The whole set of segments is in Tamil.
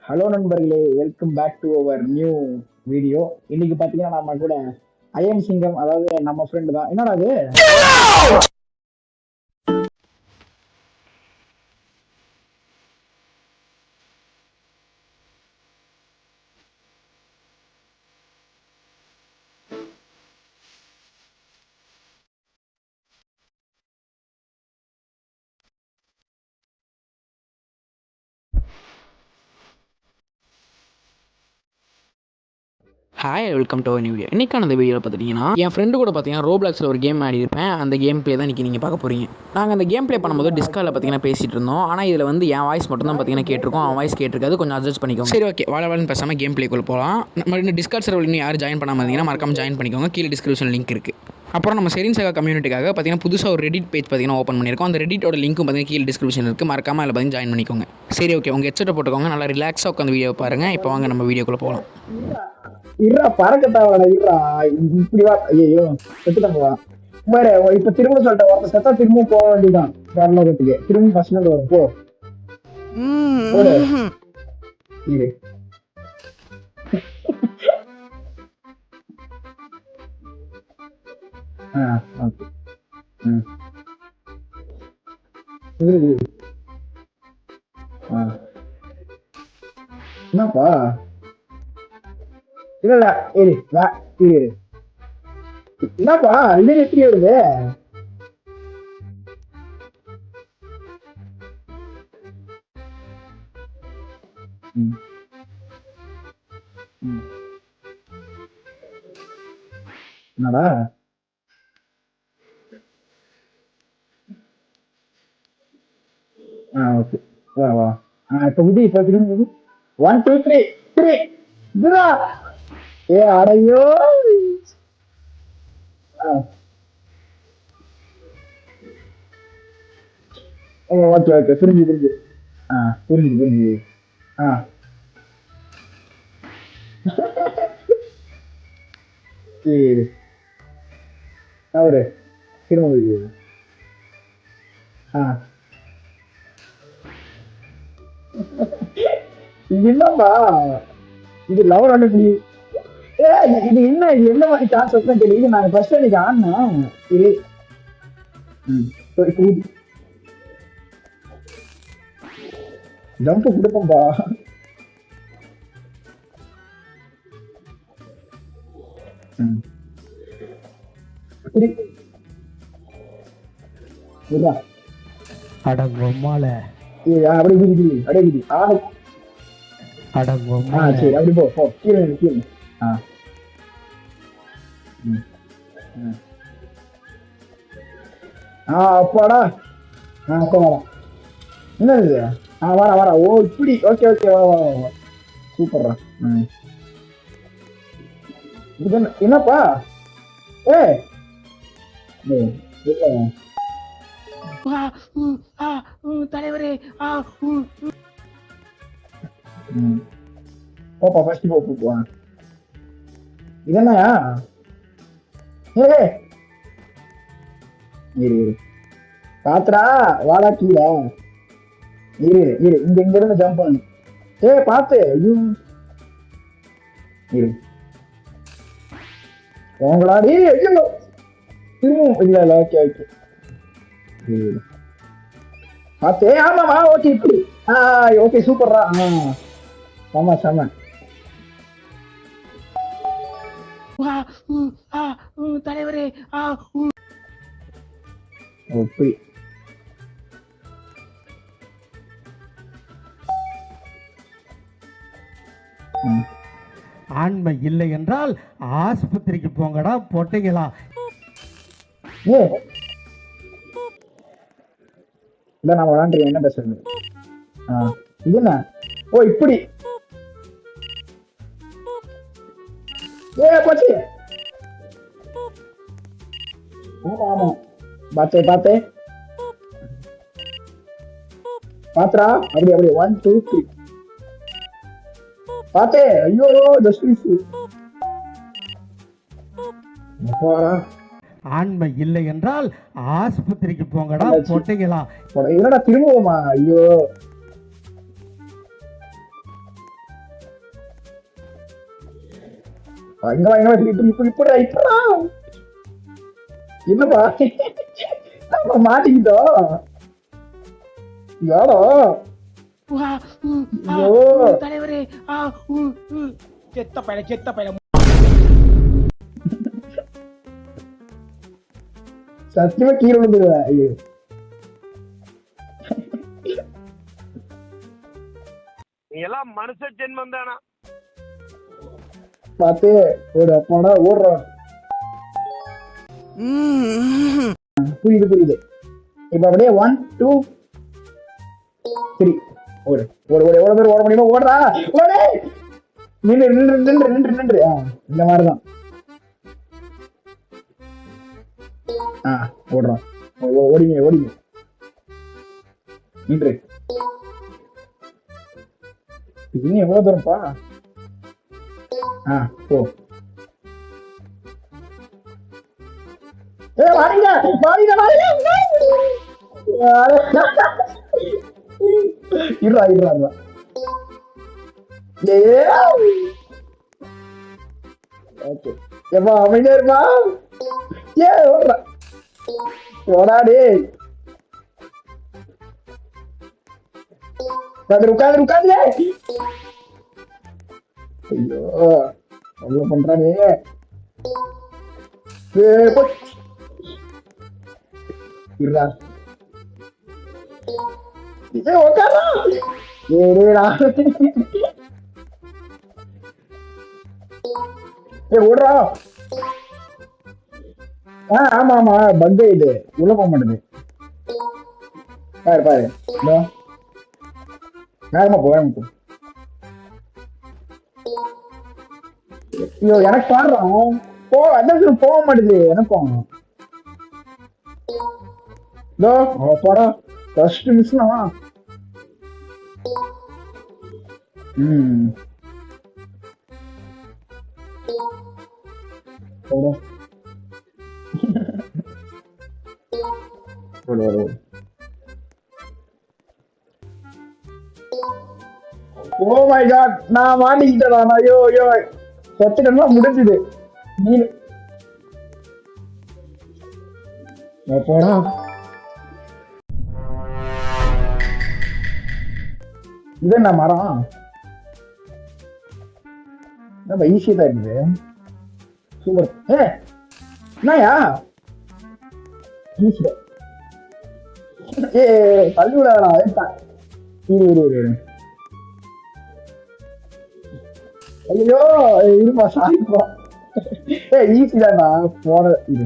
ஹலோ நண்பர்களே, welcome back to our new video. இன்னைக்கு பாத்தீங்கன்னா நம்ம கூட ஐஎம் சிங்கம், அதாவது நம்ம ஃப்ரெண்டு தான். என்னடா அது? Hi, welcome to new video. இன்றைக்கான அந்த வீடியோவில் பார்த்துட்டிங்கன்னா என் ஃப்ரெண்டு கூட பார்த்தீங்கன்னா ரோப்ளாக்ஸில் ஒரு கேம் ஆடி இருப்பேன். அந்த கேம் ப்ளே தான் இன்றைக்கி நீங்கள் பார்க்க போகிறீங்க. நாங்கள் அந்த கேம் ப்ளே பண்ணும்போது டிஸ்காலில் பார்த்தீங்கன்னா பேசிகிட்டு இருந்தோம். ஆனால் இதில் வந்து என் வாய்ஸ் மட்டும் தான் பார்த்தீங்கன்னா கேட்டிருக்கோம். அவன் வாய்ஸ் கேட்டிருக்காது. கொஞ்சம் அட்ஜஸ்ட் பண்ணிக்கோங்க. சரி, ஓகே, வாழ்வாழ்னு பேசாமல் கேம் ப்ளேக்குள்ளே போகலாம். நம்ம இன்னும் டிஸ்கார்ட் சர்வர் இன்னும் யாரும் ஜாயின் பண்ணாமல் இருந்தீங்கன்னா மறக்காம ஜாயின் பண்ணிக்கோங்க. கீழே டிஸ்கிரிப்ஷன் லிங்க் இருக்குது. அப்புறம் நம்ம செரின்சகா கம்யூனிட்டிக்காக பார்த்தீங்கன்னா புதுசாக ஒரு ரெடிட் பேஜ் பார்த்தீங்கன்னா ஓப்பன் பண்ணியிருக்கோம். அந்த ரெடிட்டோட லிங்க்கும் பார்த்தீங்கன்னா கீழே டிஸ்கிரிப்ஷன் இருக்குது. மறக்காமல் அதில் பார்த்தீங்கன்னா ஜாயின் பண்ணிக்கோங்க. சரி, ஓகே, உங்கள் ஹெட்செட்டை போட்டுக்கோங்க. நல்லா ரிலாக்ஸாக உட்காந்து வீடியோ பாருங்கள். இப்போ வாங்க நம்ம வீடியோக்குள்ளே போகலாம். இருடா, பறக்கத்தாவடா, இருடா. இப்படி வா. ஐயோ, செத்துட்டாங்க. பாரு, இப்ப திரும்ப சொல்லிட்டேன், ஒருத்த செத்தா திரும்பவும் போக வேண்டியதான். வரலோகத்துக்கு திரும்ப ஃபர்ஸ்ட் வரும். போ போடு. இரு. ஓகே. என்னப்பா? இல்ல இரு, இரு. என்னப்பா இது எப்படி வருது? என்னடா? ஓகே, வா வா. இப்ப இது இப்ப திரும்பி 1 2 3 3 இதுடா. அடையோ. ஓகே ஓகே, புரிஞ்சு. புரிஞ்சு. சரி, அவரு திரும்ப. என்னப்பா இது? லவ் அனுப்பி இது என்ன மாதிரி சான்ஸ் வச்சுதான் தெரியுது. நான் ஃபர்ஸ்ட் அன்னைக்கு ஆடினேன். இது ஜம்ப் கொடுப்போம்பா. சரி, அப்படி போ கீழே கீழே. அப்பாடா. வரா. என்ன இது? வரா. ஓ, இப்படி. ஓகே ஓகே, வா. சூப்பர்ரா. இது என்னப்பா? தலைவரே, போப்பா, ஃபர்ஸ்ட் போ. இதென்னயா? இரு பாத்துடா, வாடா கீழே. இரு இங்க இருந்து ஜம்ப் பண்ணு. பாத்து. இரு உங்களாடி. ஐயோ, திரும்பவும் இல்ல. ஓகே பாத்து. ஆமாமா, ஓகே இப்படி. ஓகே, சூப்பர்ரா. செம. தலைவரே, அப்படி. ஆண்மை இல்லை என்றால் ஆஸ்பத்திரிக்கு போங்கடா பொட்டைங்களா. இல்ல, நான் விளாண்டுருக்கேன். என்ன பேசுறது? இது என்ன? ஓ, இப்படி. போச்சு. ஆமா, பாத்தே பாத்துரா. அப்படி 1 2 3 பாத்தே. ஐயோ, ஜஸ்டிஸ். ஆண்மை இல்லை என்றால் ஆஸ்பத்திரிக்கு போங்கடா பொட்டைங்களா. என்னடா திரும்பவுமா? ஐயோ, இங்க வா இங்க வா இப்படா என்னப்பா நம்ம மாட்டிக்கிட்டோம் யாரோ ஐயோ தலைவரே செத்த பையல சத்தியமா கீழே விழுந்துருவேன் ஐயோ நீ எல்லாம் மனுஷ ஜென்மம் தானா பார்த்து ஒரு அப்போனா ஓடுறோம் புரியுது இப்ப அப்படியே 1 2 3 ஓடு ஓடு ஓடு எவ்வளவு பேர் ஓட முடியுமோ ஓடுறா ஓடு நின்று இந்த மாதிரிதான் ஓடுறான் ஓடிங்க நின்று இன்னும் எவ்வளவு தூரம்ப்பா போ வாடிங்க இருடா ஓகே எப்பா அமைதியா இருப்பா ஓடாடி உட்காந்து ஐயோ அவ்வளவு பண்றானே இருடா உட்காரா ஏடா ஓடுறா ஆமா பக் இது உள்ள போக மாட்டேது பாரு வேகமா போ ஐயோ எனக்கு பாடுறான் அதான் போக மாட்டேது எனக்கும் போடா ஃபர்ஸ்ட் மிஸ்னா போடா ஓ மை காட் நான் மாட்டிக்கிட்டேன் ஐயோ செத்துட்டா முடிஞ்சுது நீ போடா இது என்ன மரம் ஈஸியா தான் இருக்குது சூப்பர் என்னயா ஈஸியா தள்ளி விடாதா இரு ஐயோ இருப்பா சாரிப்பா ஈஸி தான்டா போற இது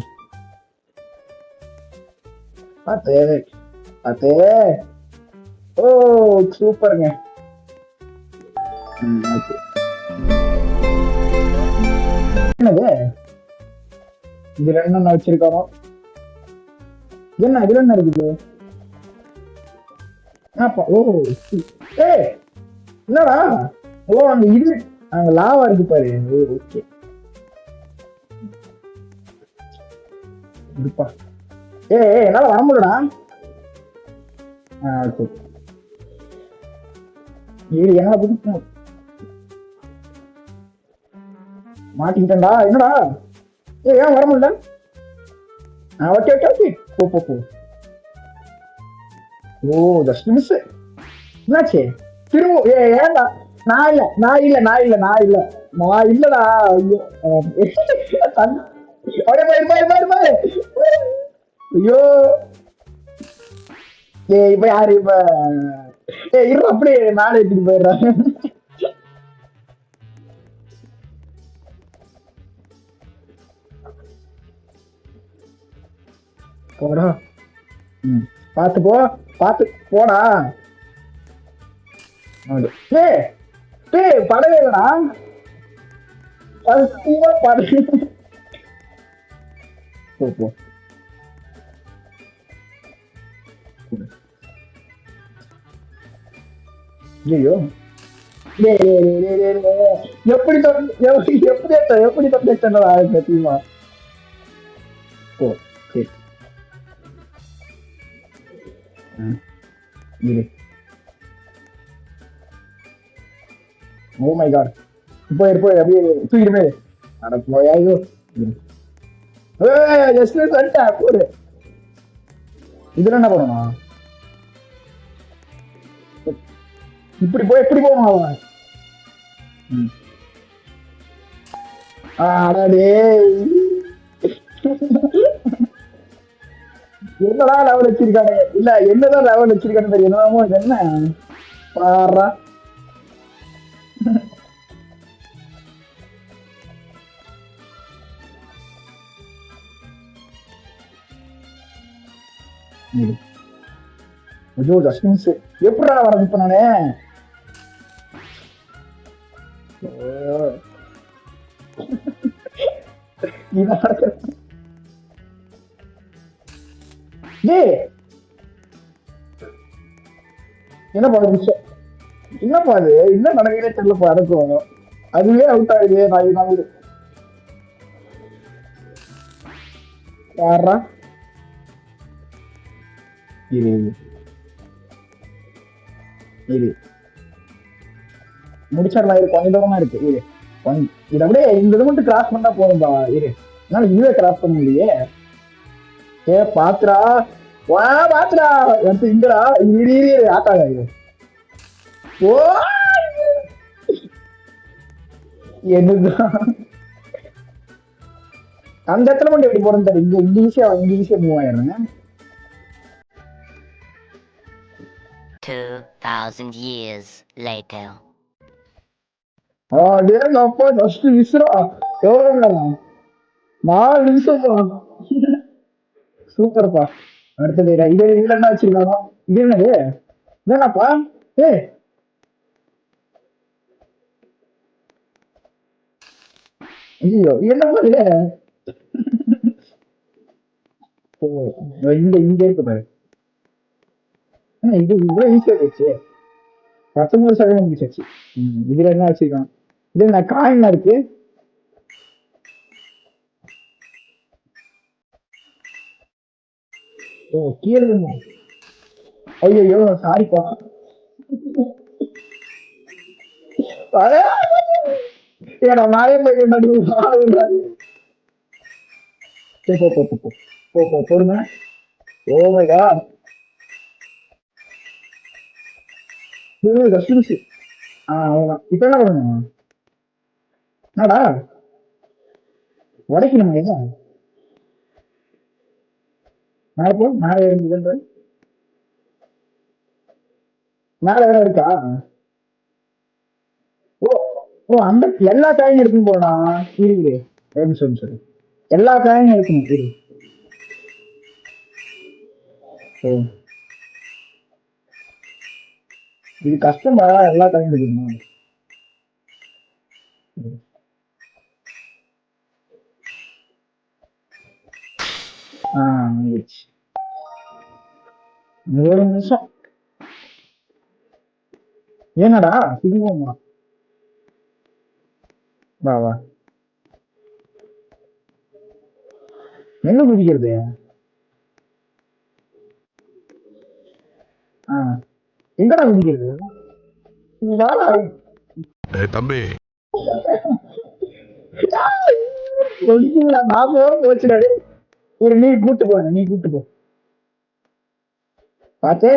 பாத்தே ஓ சூப்பருங்க என்னது இது ரெண்டு வச்சிருக்காரோ என்ன இதுல என்ன இருக்குது ஓ என்னடா ஓ அங்க இது அங்க லாவா இருக்கு பாரு ஓகே இருப்பா என்னால வர முடியலடா என்ன புதுசு மாட்டிக்கிட்டா என்னடா ஏன் வர முடியல ஓகே போ ஓ ஜஸ்ட் மிஸ் என்னாச்சு திரும்ப ஏன்டா நான் இல்லடா ஐயோ இப்ப யாரு இப்ப இரு அப்படியே மேலே எடுத்துட்டு போயிடுறாங்க போடா பாத்து போடா படவே இல்லடா படவே போ ஐயோ எப்படி தெரியுமா ஓ சரி ஓ மை காட் போய் அப்படியே தூக்கிடுமே அட போயா ஐயோ. எஸ்பிரஸ் வந்துட்டா போடு. இதுல என்ன பண்ணணும்? இப்படி போவான் அவன். அடடே என்னடா லெவல் வச்சிருக்கானே. இல்ல என்னதான் லெவல் வச்சிருக்கானு தெரியும். என்னமோ இது என்ன பாரா. ஐயோ ஜஸ்டின்ஸ் எப்படா வரது இப்ப நானே. என்னப்பா விஷயம்? என்னப்பா அது என்ன நடக்கிறே தெரியலப்பா. எனக்கும் அதுவே அவுட் ஆகுது. நான் யாரா இது இது முடிச்சிடலாம். இது கொஞ்சம் தூரமா இருக்கு. இது இது அப்படியே இந்த இது மட்டும் கிராஸ் பண்ணா போதும்பா. இரு என்னால இதுவே கிராஸ் பண்ண முடியே. பாத்துடா வா பாத்துடா எடுத்து இங்கடா இரு ஆட்டாடா. இது ஓ என்னதான் அந்த இடத்துல மட்டும் எப்படி போறேன்னு தெரியும். இங்க ஈஸியா மூவ் ஆயிடுறேங்க. 2000 years later. அப்பா ஃபர்ஸ்ட் விசுரா எவ்வளோ 4 நிமிஷம்ப்பா. சூப்பர்ப்பா. அடுத்தது இது இதுல என்ன வச்சிருக்காங்க? இது என்னது? என்னப்பா? ஐயோ என்ன பாரு. இங்க இருக்கு பாரு. இது இவ்வளவு ஈஸியா போச்சு. 19 செகண்ட் முடிச்சாச்சு. இதுல என்ன வச்சிருக்கான்? இது என்ன காயின் இருக்கு? ஓ கீழே. ஐயோ சாரிப்பா. ஏடா நாளே போய் போடுங்க. Oh my god. அவ்வளவுதான். இப்ப என்ன பண்ணணும்? என்னடா உடைக்கணுமா? என்ன மேல போ. மேல இருந்து மேல வேற இருக்கா? ஓ ஓ அந்த எல்லா காயும் எடுக்கணும் போனா. இரு சொல்லு எல்லா காயும் எடுக்கணும். இரு இது கஷ்டமா? எல்லா காயும் எடுக்கணும். ஒரு நிமிஷம். ஏனடா திரும்பமா? வா வா. என்ன குதிக்கிறது? எங்கடா குதிக்கிறது? தம்பி நான் போச்சுடா. ஒரு நீ கூட்டு போ. பாத்தே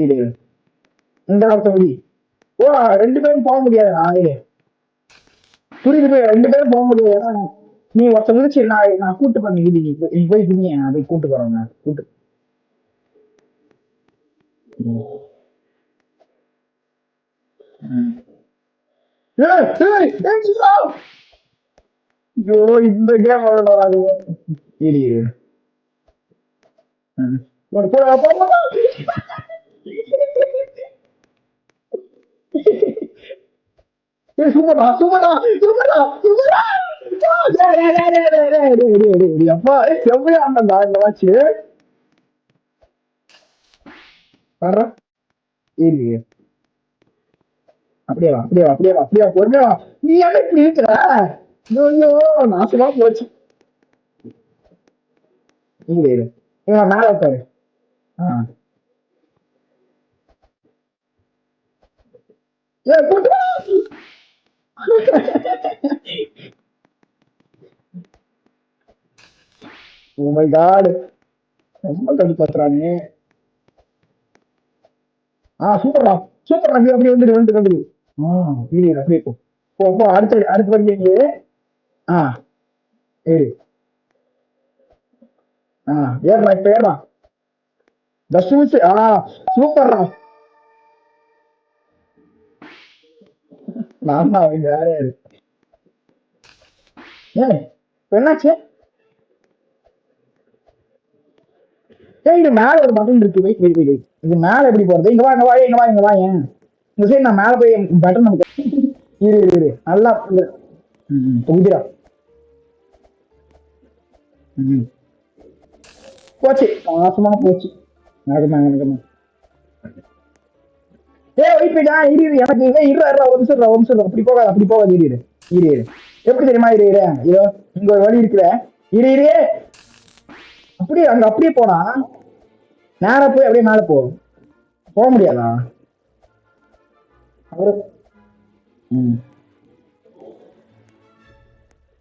இது இந்த தொகுதி. ஓ 2 பேரும் போக முடியாது. புரியுது போய் 2 பேரும் போக முடியாது. நீ ஒருத்த முடிச்சு நான் கூட்டு பண்ணி நீ போய் குதிங்க. அதை கூட்டு போறேன். கூட்டு ஐயோ இந்த கேம் விளையாடாது. அப்பா செவ்வையா ஆண்டா இந்த வாட்சி. அப்படியே பொறுமையா. நீ என்ன இப்படி இருக்கிற? ஐயோ நாசமா போச்சு. மேல உட்காரு. ஏ கூட்டு வா. Oh my god. ரொம்ப கடுப்பாத்துறானே. சூப்பர்டா சூப்பர்டா, அப்படி வந்துடு. வீடியோ அப்படியே போ போ போ, அடுத்த வரைக்கும் ஆ ஏறு. ஏறா இப்ப ஏறா. தஸ்மிஸ் சூப்பர்டா. நான் தான் அவங்க வேற யாரு. ஏய் இப்ப என்னாச்சு? ஏய் இது மேல ஒரு பட்டன் இருக்கு. Wait wait wait. இது மேல எப்படி போறது? இங்க வா இங்க வா இங்க வா இங்க வா. ஏன் இந்த சைடு நான் மேல போய் பட்டன் நமக்கு இரு நல்லா புகுதிரா. போச்சு மோசமான போச்சு. நடக்குமா வெயிட் பண்ணா இரு எனக்கு ஒரு நிமிஷம் அப்படி போகாது இரு எப்படி தெரியுமா இரு இதோ இங்க ஒரு வழி இருக்குற. இரு அப்படியே அங்க அப்படியே போனா நேரா போய் அப்படியே மேல போக முடியாதா? அவரு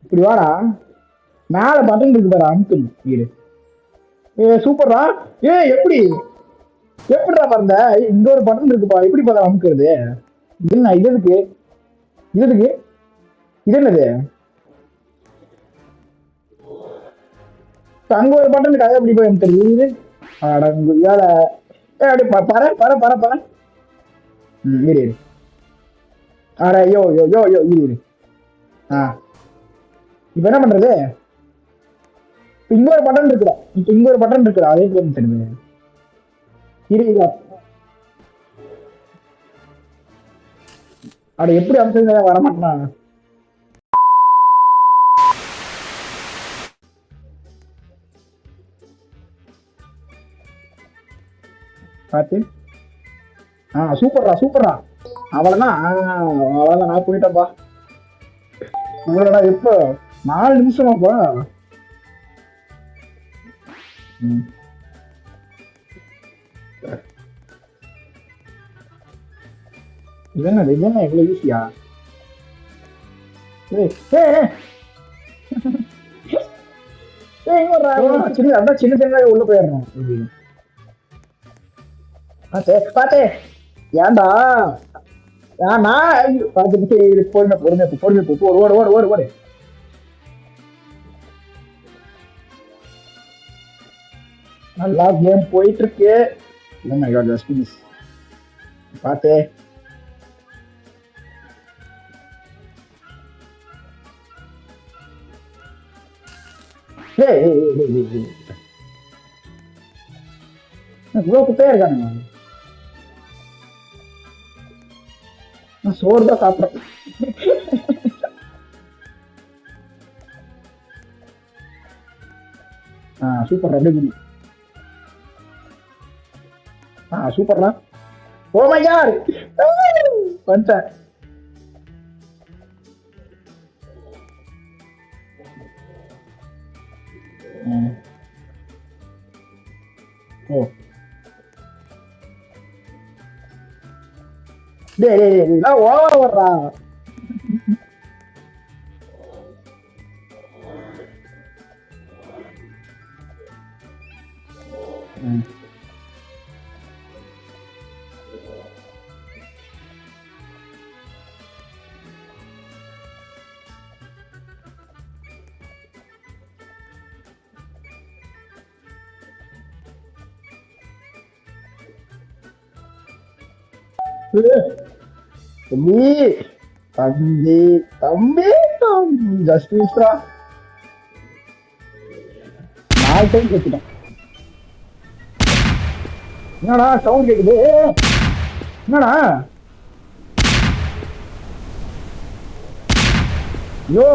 இப்படி வாடா, மேல பட்டன் இருக்கு பாரு, அமுக்கு இரு. சூப்பர்டா. எப்படிடா பாருங்க, இங்க ஒரு பட்டன் இருக்குப்பா, எப்படி பார்த்தா அமுக்குறது? என்ன இது எதுக்கு இது என்னது? அங்க ஒரு பட்டன் இருக்கு, அதை எப்படி போய் தெரியுது? அடங்கு வேலை. அப்படி பர இரு அட யோ இரு. இப்ப என்ன பண்றது? இங்க ஒரு பட்டன் இருக்குடா, அதே பேர் தெரியுது. இரு அட எப்படி அம்சம் வரமாட்டான். பாத்து சூப்பர்ரா. அவ்வளவுதான் நான் போயிட்டேன்பா. உங்களோட எப்ப 4 நிமிஷமாப்பா. இது என்ன இவ்வளவு ஈஸியா? சின்ன உள்ள போயிடணும். பாத்தே ஏன்டா பொறுமை ஓடு. நல்லா கேம் போயிட்டு இருக்கு. பாத்தே இவ்வளவு குப்பையா இருக்கானுங்க. நான் சோறு தான் சாப்பிட்றேன். சூப்பர்ரா. எப்படி சூப்பர்ரா. ஓ மை காட் வந்துட்டேன். ஓ ஓவர் வர்றா. தம்பி ஜஸ்டிஸ்ரா 4 டைம் கேட்டுட்டேன். என்னடா சவுண்ட் கேக்குது? என்னடா யோ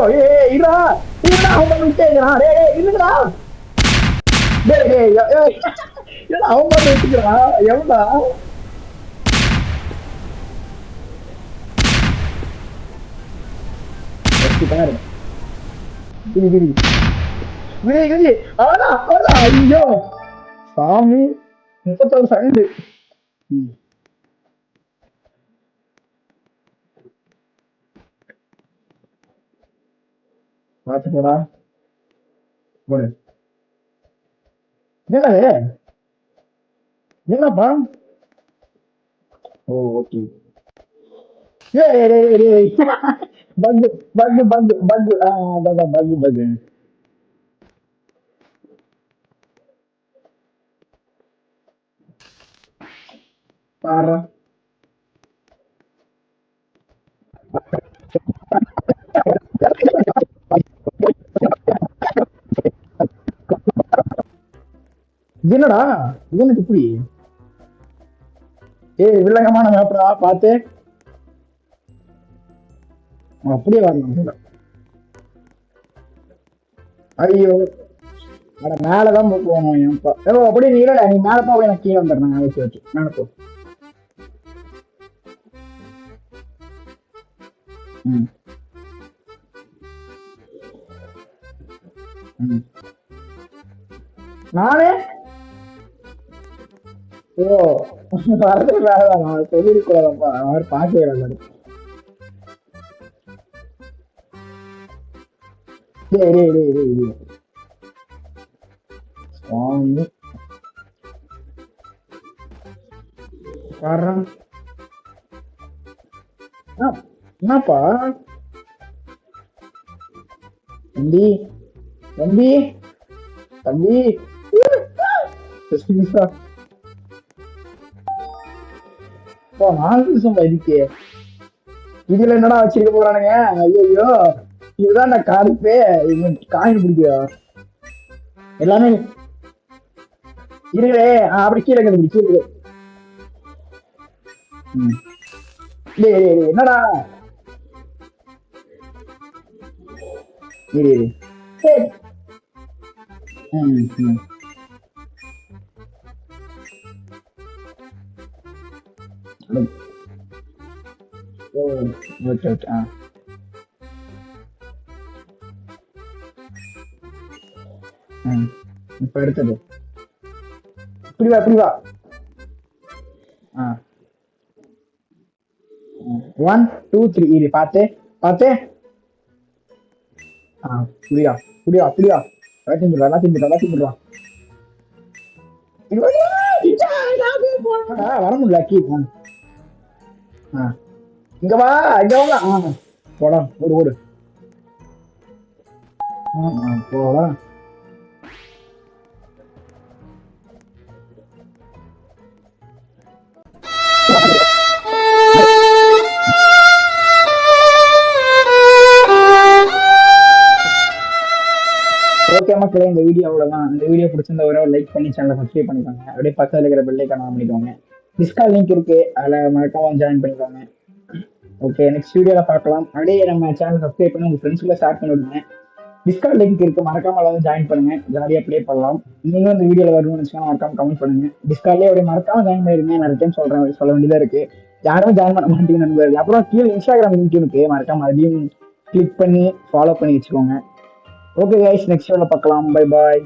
இருடா அவன் விட்டுக்கிறான். இல்லடா அவன் பாட்டு வச்சுக்கிறான். எவ்வளா ஐயோ சாமி 31 செகண்ட். பார்த்து போடா போடு. என்னது என்னப்பா? ஓ ஓகே. பங்கு பங்கு பங்கு பங்கு பங்கு பங்கு. பாரு இது என்னடா இது எனக்கு இப்படி வில்லங்கமான மேப்படா பார்த்து அப்படியே வரணும் போல. ஐயோ அட மேலதான் போகணும் ஏன்ப்பா அப்படியே நீ இல்லடா நீ மேல போ அப்படியே நான் கீழே வந்துடுறேன் வச்சு வச்சு மேல போ. ம் ம் நானே ஓ வரது வேலைதான் நான் சொல்லிருக்கூடாதப்பா அவர் பார்க்கவே இல்லை. டேய் டேய் டேய் டேய் டேய். சுவாமி வர்றேன். என்னப்பா தம்பி தம்பி தம்பி நாலு நிமிஷம் இதுக்கு இதுல என்னடா வச்சிருக்க போறானுங்க? ஐயோ இதுதான் நான் காடுப்பே காயின் பிடிக்கா எல்லாமே இருவே அப்படி கீழே கண்டுபிடிச்சு என்னடா இரு ஓ ஓகே ஓகே இப்ப எடுத்தது இப்படி வா இப்படி வா. 1 2 3 இரு பாத்து பாத்து. புரியா புரியா புரியா எல்லாத்தையும் போடுறா எல்லாத்தையும் போடுறா எல்லாத்தையும் போடுறா. வர முடியல கீ. இங்க வா இங்க வா. போடா ஓடு ஓடு போடா. ஓகே மக்களே இந்த வீடியோ அவ்வளோதான். இந்த வீடியோ பிடிச்சிருந்த ஒரு லைக் பண்ணி சேனலை சப்ஸ்கிரைப் பண்ணிக்கோங்க. அப்படியே பக்கத்தில் இருக்கிற பெல் ஐக்கான் ஆன் பண்ணிக்கோங்க. டிஸ்கார்ட் லிங்க் இருக்கு அதில் மறக்காம ஜாயின் பண்ணிக்கோங்க. ஓகே நெக்ஸ்ட் வீடியோவில் பார்க்கலாம். அப்படியே நம்ம சேனல் சப்ஸ்கிரைப் பண்ணி உங்கள் ஃப்ரெண்ட்ஸ்க்குள்ள ஷேர் பண்ணி விடுங்க. டிஸ்கார்ட் லிங்க் இருக்கு மறக்காம எல்லாரும் ஜாயின் பண்ணுங்க. ஜாலியாக ப்ளே பண்ணலாம். நீங்களும் இந்த வீடியோவில் வரணும்னு வச்சுக்கோங்க மறக்காம கமெண்ட் பண்ணுங்க. டிஸ்கார்ட்லேயே அப்படியே மறக்காம ஜாயின் பண்ணிருங்க. நிறைய டைம் சொல்ல வேண்டியதாக இருக்கு. யாரும் ஜாயின் பண்ண மாட்டேங்க நண்பர்கள். அப்புறம் கீழே இன்ஸ்டாகிராம் லிங்க் இருக்கு மறக்காம அதையும் கிளிக் பண்ணி ஃபாலோ பண்ணி வச்சுக்கோங்க. ஓகே கைஸ் நெக்ஸ்ட் வீடியோவில் பார்க்கலாம். Bye bye.